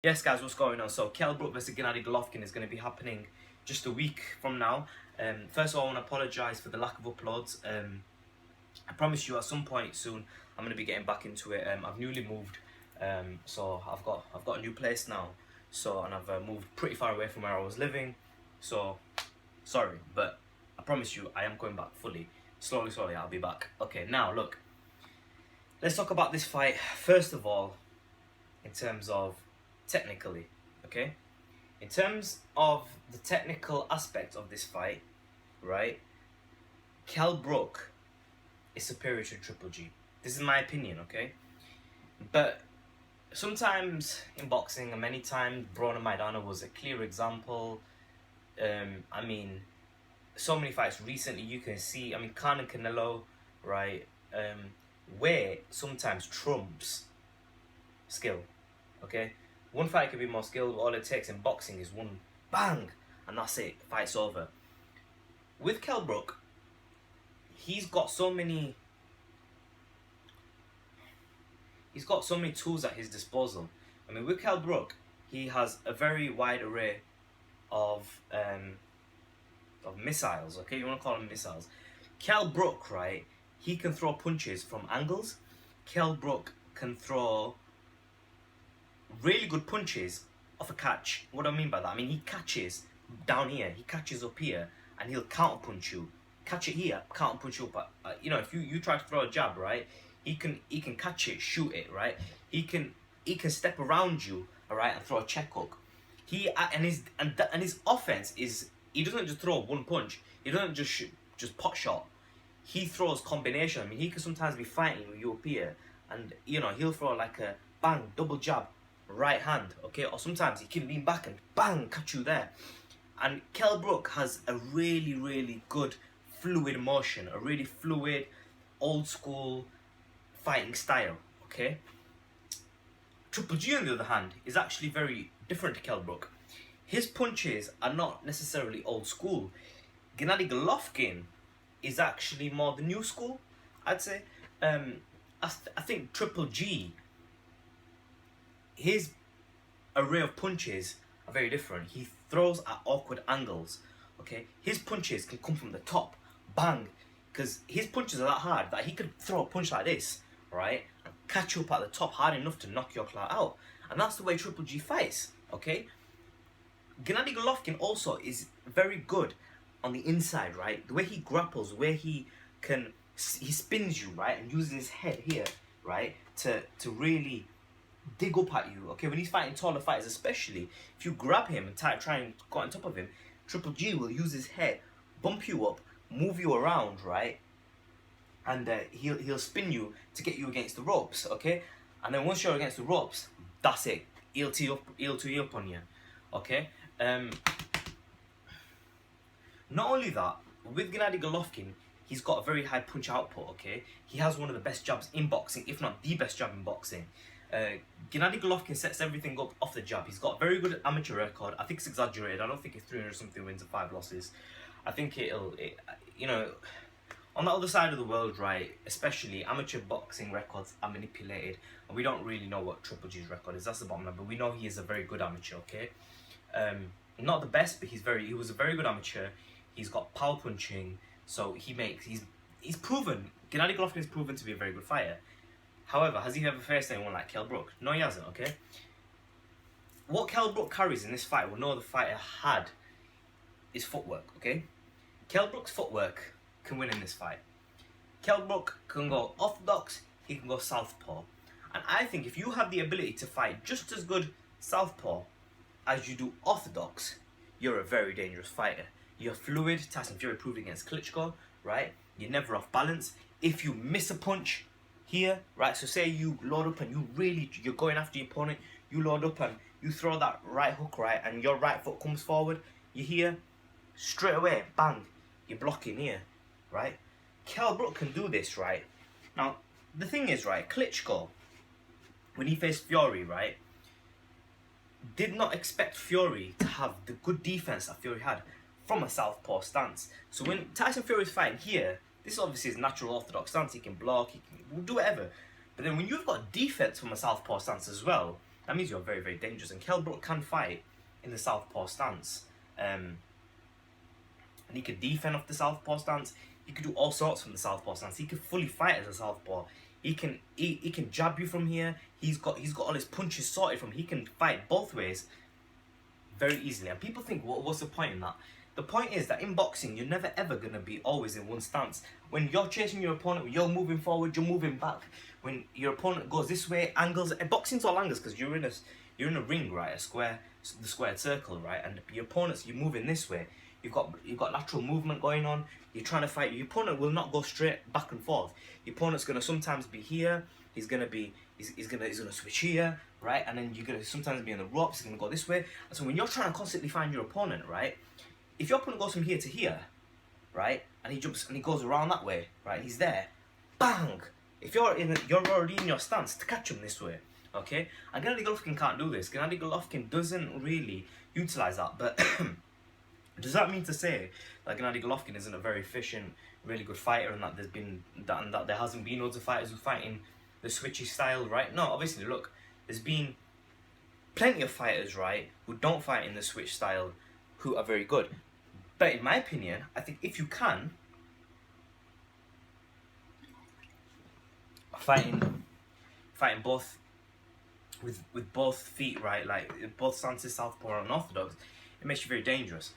Yes, guys, what's going on? So, Kell Brook versus Gennady Golovkin is going to be happening just a week from now. First of all, I want to apologise for the lack of uploads. I promise you, at some point soon, I'm going to be getting back into it. I've newly moved, so I've got a new place now. So, and I've moved pretty far away from where I was living. So, sorry, but I promise you, I am going back fully. Slowly, I'll be back. Okay, now look, let's talk about this fight. First of all, in terms of technically, okay? In terms of the technical aspect of this fight, right? Kell Brook is superior to Triple G. This is my opinion, okay? But sometimes in boxing, and many times, Broner Maidana was a clear example. I mean, so many fights recently you can see, Khan and Canelo, right? Where sometimes trumps skill, okay? One fight could be more skilled, but all it takes in boxing is one bang, and that's it, fight's over. With Kell Brook, he's got so many tools at his disposal. With Kell Brook, he has a very wide array of missiles, okay? You want to call them missiles. Kell Brook, right, he can throw punches from angles. Kell Brook can throw really good punches off a catch. What do I mean by that? He catches down here, he catches up here, and he'll counter punch you. Catch it here, counter punch you up. If you try to throw a jab, right, he can catch it, shoot it, right. He can step around you, all right, and throw a check hook. His offense is, he doesn't just throw one punch. He doesn't just pot shot. He throws combination. He can sometimes be fighting with you up here, and he'll throw like a bang double jab, right hand, okay, or sometimes he can lean back and bang catch you there. And Kell Brook has a really good fluid motion, a really fluid old school fighting style, okay. Triple G, on the other hand, is actually very different to Kell Brook. His punches are not necessarily old school. Gennady Golovkin is actually more the new school, I'd say. I think Triple G, his array of punches are very different. He throws at awkward angles, okay? His punches can come from the top, bang, because his punches are that hard that he could throw a punch like this, right, and catch you up at the top hard enough to knock your claw out. And that's the way Triple G fights, okay? Gennady Golovkin also is very good on the inside, right? The way he grapples, the way he spins you, right, and uses his head here, right, to really dig up at you, okay? When he's fighting taller fighters, especially, if you grab him and try and go on top of him, Triple G will use his head, bump you up, move you around, right? And he'll spin you to get you against the ropes, okay? And then once you're against the ropes, that's it. Heel to heel on you, okay? Not only that, with Gennady Golovkin, he's got a very high punch output, okay? He has one of the best jabs in boxing, if not the best jab in boxing. Gennady Golovkin sets everything up off the jab. He's got a very good amateur record. I think it's exaggerated. I don't think it's 300 something wins and 5 losses. I think on the other side of the world, right, especially amateur boxing records are manipulated, and we don't really know what Triple G's record is. That's the bottom line, but we know he is a very good amateur, okay? Not the best, but he was a very good amateur. He's got power punching, so he's proven, Gennady Golovkin is proven to be a very good fighter. However, has he ever faced anyone like Kell Brook? No, he hasn't, okay? What Kell Brook carries in this fight, what no other fighter had, is footwork, okay? Kell Brook's footwork can win in this fight. Kell Brook can go orthodox, he can go southpaw. And I think if you have the ability to fight just as good southpaw as you do orthodox, you're a very dangerous fighter. You're fluid. Tyson Fury proved against Klitschko, right? You're never off balance. If you miss a punch here, right, so say you load up and you're going after your opponent, you load up and you throw that right hook, right, and your right foot comes forward, you hear, straight away, bang, you're blocking here, right? Kell Brook can do this, right? Now, the thing is, right, Klitschko, when he faced Fury, right, did not expect Fury to have the good defense that Fury had from a southpaw stance. So when Tyson Fury is fighting here, this obviously is natural orthodox stance. He can block, he can do whatever. But then when you've got defense from a southpaw stance as well, that means you're very, very dangerous. And Kell Brook can fight in the southpaw stance. And he could defend off the southpaw stance. He could do all sorts from the southpaw stance. He could fully fight as a southpaw. He can jab you from here. He's got all his punches sorted from. He can fight both ways very easily. And people think, what's the point in that? The point is that in boxing, you're never ever gonna be always in one stance. When you're chasing your opponent, when you're moving forward, you're moving back. When your opponent goes this way, angles. And boxing's all angles because you're in a ring, right? The squared circle, right? And your opponent's you're moving this way. You've got lateral movement going on. You're trying to fight. Your opponent will not go straight back and forth. Your opponent's gonna sometimes be here. He's gonna switch here, right? And then you're gonna sometimes be in the ropes. He's gonna go this way. And so when you're trying to constantly find your opponent, right? If your opponent goes from here to here, right, and he jumps and he goes around that way, right, he's there, bang! If you're already in your stance to catch him this way, okay? And Gennady Golovkin can't do this. Gennady Golovkin doesn't really utilize that. But does that mean to say that Gennady Golovkin isn't a very efficient, really good fighter, and that that there hasn't been loads of fighters who fight in the switchy style, right? No, obviously, look, there's been plenty of fighters, right, who don't fight in the switch style, who are very good. But in my opinion, I think if you can fighting both with both feet, right, like both stances, southpaw and orthodox, it makes you very dangerous.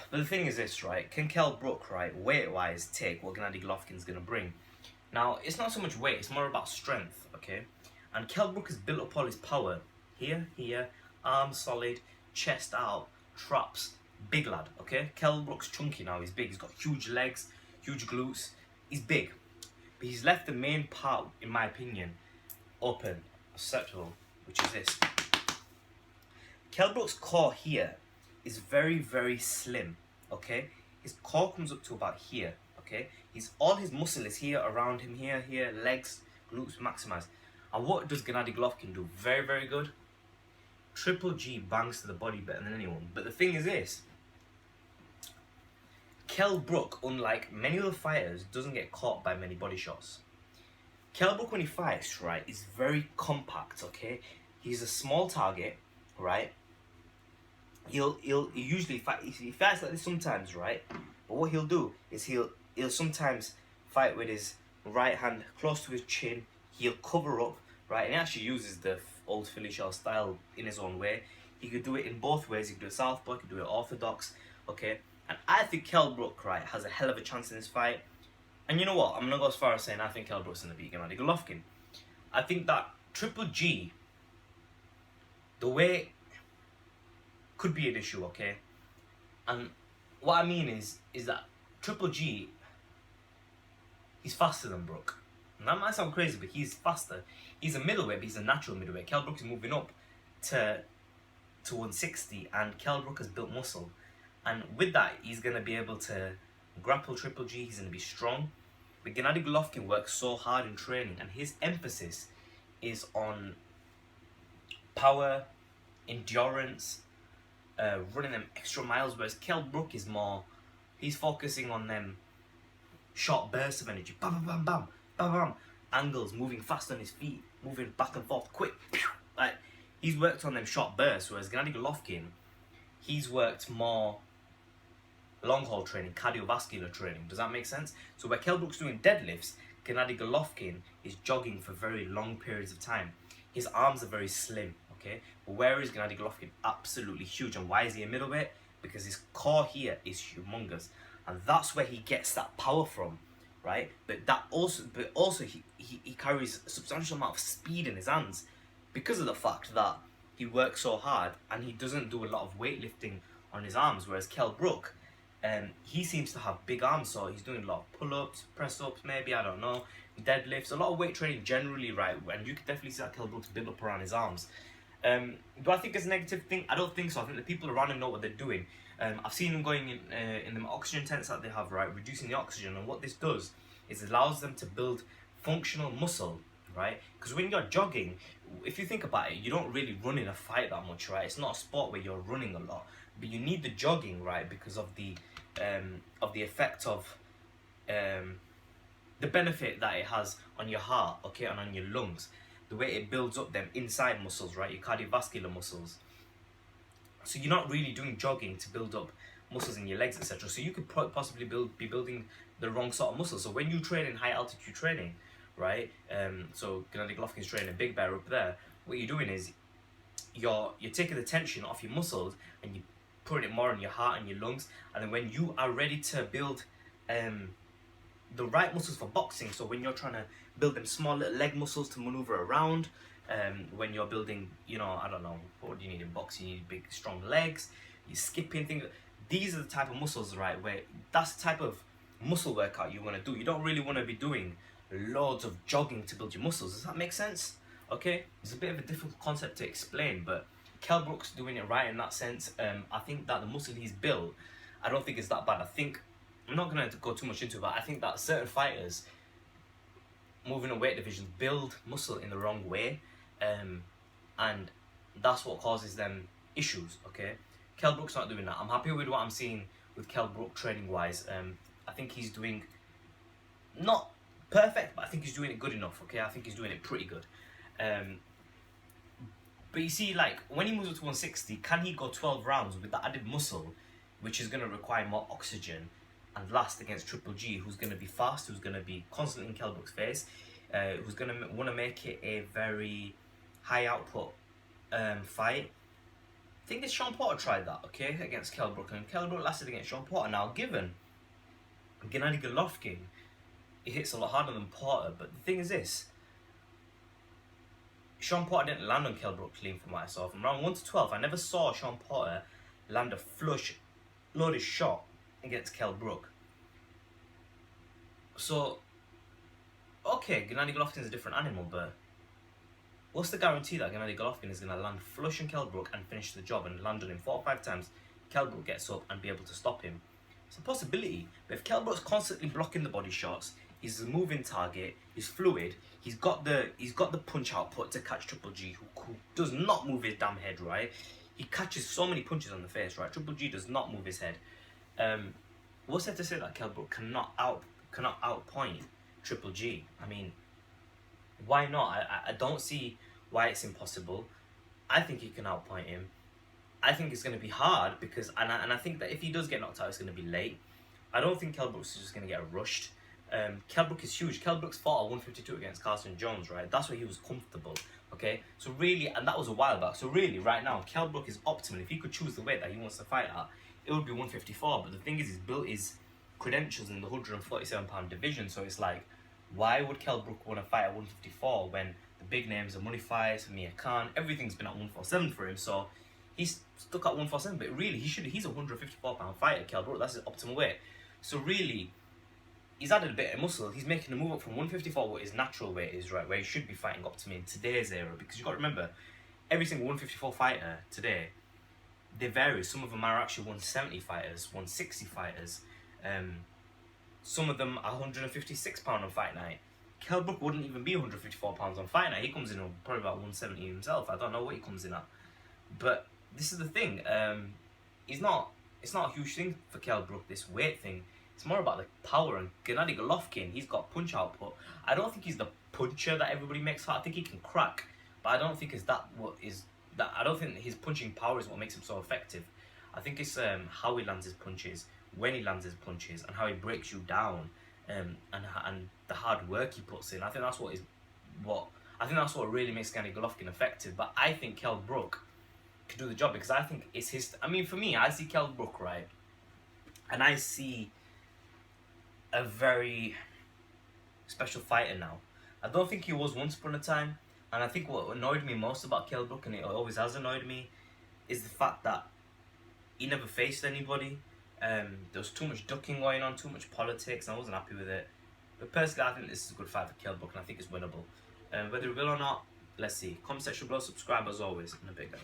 But the thing is this, right? Can Kell Brook, right, weight-wise, take what Gennady Golovkin's gonna bring? Now, it's not so much weight; it's more about strength, okay? And Kell Brook has built up all his power here, arms solid, chest out, traps. Big lad, okay? Kell Brook's chunky now, he's big, he's got huge legs, huge glutes, he's big. But he's left the main part, in my opinion, open, susceptible, which is this. Kell Brook's core here is very, very slim, okay? His core comes up to about here, okay? All his muscle is here, around him, here, legs, glutes maximized. And what does Gennady Golovkin do? Very, very good. Triple G bangs to the body better than anyone. But the thing is this, Kell Brook, unlike many other fighters, doesn't get caught by many body shots. Kell Brook, when he fights, right, is very compact, okay? He's a small target, right? He usually fight. He fights like this sometimes, right? But what he'll do is he'll sometimes fight with his right hand close to his chin. He'll cover up, right? And he actually uses the old Philly shell style in his own way. He could do it in both ways. He could do it southpaw, he could do it orthodox, okay? And I think Kell Brook, right, has a hell of a chance in this fight. And you know what? I'm going to go as far as saying I think Kell Brook's going to beat Gennady Golovkin. I think that Triple G, the way, could be an issue, okay? And what I mean is that Triple G, he's faster than Brook. And that might sound crazy, but he's faster. He's a middleweight, but he's a natural middleweight. Kell Brook is moving up to 160, and Kell Brook has built muscle. And with that, he's going to be able to grapple Triple G, he's going to be strong. But Gennady Golovkin works so hard in training, and his emphasis is on power, endurance, running them extra miles, whereas Kell Brook is more, he's focusing on them short bursts of energy, bam, bam, bam, bam, bam, angles, moving fast on his feet, moving back and forth, quick, like, he's worked on them short bursts, whereas Gennady Golovkin, he's worked more long haul training, cardiovascular training. Does that make sense? So where Kell Brook's doing deadlifts, Gennady Golovkin is jogging for very long periods of time. His arms are very slim, okay? But where is Gennady Golovkin? Absolutely huge. And why is he a middleweight? Because his core here is humongous. And that's where he gets that power from, right? But also he carries a substantial amount of speed in his hands because of the fact that he works so hard and he doesn't do a lot of weightlifting on his arms, whereas Kell Brook, he seems to have big arms, so he's doing a lot of pull-ups, press-ups, maybe, I don't know, deadlifts, a lot of weight training generally, right? And you can definitely see that Kell Brook's build up around his arms. Do I think it's a negative thing? I don't think so. I think the people around him know what they're doing. I've seen them going in the oxygen tents that they have, right, reducing the oxygen, and what this does is it allows them to build functional muscle, right? Because when you're jogging, if you think about it, you don't really run in a fight that much, right? It's not a sport where you're running a lot, but you need the jogging, right, because of the effect of the benefit that it has on your heart, okay, and on your lungs. the way it builds up them inside muscles, right? Your cardiovascular muscles. So you're not really doing jogging to build up muscles in your legs, etc. So you could possibly be building the wrong sort of muscles. So when you train in high altitude training, right? So Gennady Golovkin's training a big bear up there. What you're doing is you're taking the tension off your muscles and you putting it more on your heart and your lungs. And then when you are ready to build the right muscles for boxing, so when you're trying to build them small little leg muscles to maneuver around, when you're building, you know, I don't know, what do you need in boxing? You need big strong legs, you're skipping things. These are the type of muscles, right, where that's the type of muscle workout you want to do. You don't really want to be doing loads of jogging to build your muscles. Does that make sense? Okay, it's a bit of a difficult concept to explain, but Kell Brook's doing it right in that sense. I think that the muscle he's built, I don't think it's that bad. I think, I'm not going to go too much into it, but I think that certain fighters moving a weight division build muscle in the wrong way, and that's what causes them issues, okay? Kell Brook's not doing that. I'm happy with what I'm seeing with Kell Brook training wise. I think he's doing, not perfect, but I think he's doing it good enough, okay? I think he's doing it pretty good. But you see, like, when he moves up to 160, can he go 12 rounds with that added muscle, which is going to require more oxygen, and last against Triple G, who's going to be fast, who's going to be constantly in Kell Brook's face, who's going to want to make it a very high output fight? I think that Sean Porter tried that, okay, against Kell Brook, and Kell Brook lasted against Sean Porter. Now, given Gennady Golovkin, he hits a lot harder than Porter, but the thing is this, Sean Porter didn't land on Kell Brook clean from what I saw. From round 1 to 12, I never saw Sean Porter land a flush, loaded shot against Kell Brook. So, okay, Gennady Golovkin is a different animal, but what's the guarantee that Gennady Golovkin is going to land flush on Kell Brook and finish the job and land on him 4 or 5 times, Kell Brook gets up and be able to stop him? It's a possibility, but if Kell Brook's constantly blocking the body shots, he's a moving target, he's fluid, he's got the punch output to catch Triple G, who does not move his damn head, right? He catches so many punches on the face, right? Triple G does not move his head. What's there to say that Kell Brook cannot outpoint Triple G? I mean, why not? I don't see why it's impossible. I think he can outpoint him. I think it's going to be hard because, and I think that if he does get knocked out, it's going to be late. I don't think Kell Brook's just going to get rushed. Kell Brook is huge. Kell Brook's fought at 152 against Carson Jones, right? That's where he was comfortable, okay? So really, and that was a while back. So really, right now, Kell Brook is optimal. If he could choose the weight that he wants to fight at, it would be 154. But the thing is, he's built his credentials in the 147-pound division. So it's like, why would Kell Brook want to fight at 154 when the big names are money fights, Amir Khan, everything's been at 147 for him? So he's stuck at 147. But really, he's a 154-pound fighter, Kell Brook. That's his optimal weight. So really, he's added a bit of muscle. He's making a move up from 154, what his natural weight is, right, where he should be fighting optimally in today's era. Because you've got to remember, every single 154 fighter today, they vary. Some of them are actually 170 fighters, 160 fighters. Some of them are 156 pound on fight night. Kell Brook wouldn't even be 154 pounds on fight night. He comes in probably about 170 himself. I don't know what he comes in at. But this is the thing. It's not a huge thing for Kell Brook, this weight thing. It's more about the power, and Gennady Golovkin, he's got punch output. I don't think he's the puncher that everybody makes out. I think he can crack, but I don't think I don't think his punching power is what makes him so effective. I think it's how he lands his punches, when he lands his punches, and how he breaks you down, and the hard work he puts in. I think that's what really makes Gennady Golovkin effective. But I think Kell Brook can do the job because I think it's his. I mean, for me, I see Kell Brook, right, and I see a very special fighter now. I don't think he was once upon a time, and I think what annoyed me most about Kell Brook, and it always has annoyed me, is the fact that he never faced anybody. There was too much ducking going on, too much politics, and I wasn't happy with it. But personally, I think this is a good fight for Kell Brook, and I think it's winnable. Whether it will or not, let's see. Comment section below, subscribe as always, and a bit, guys.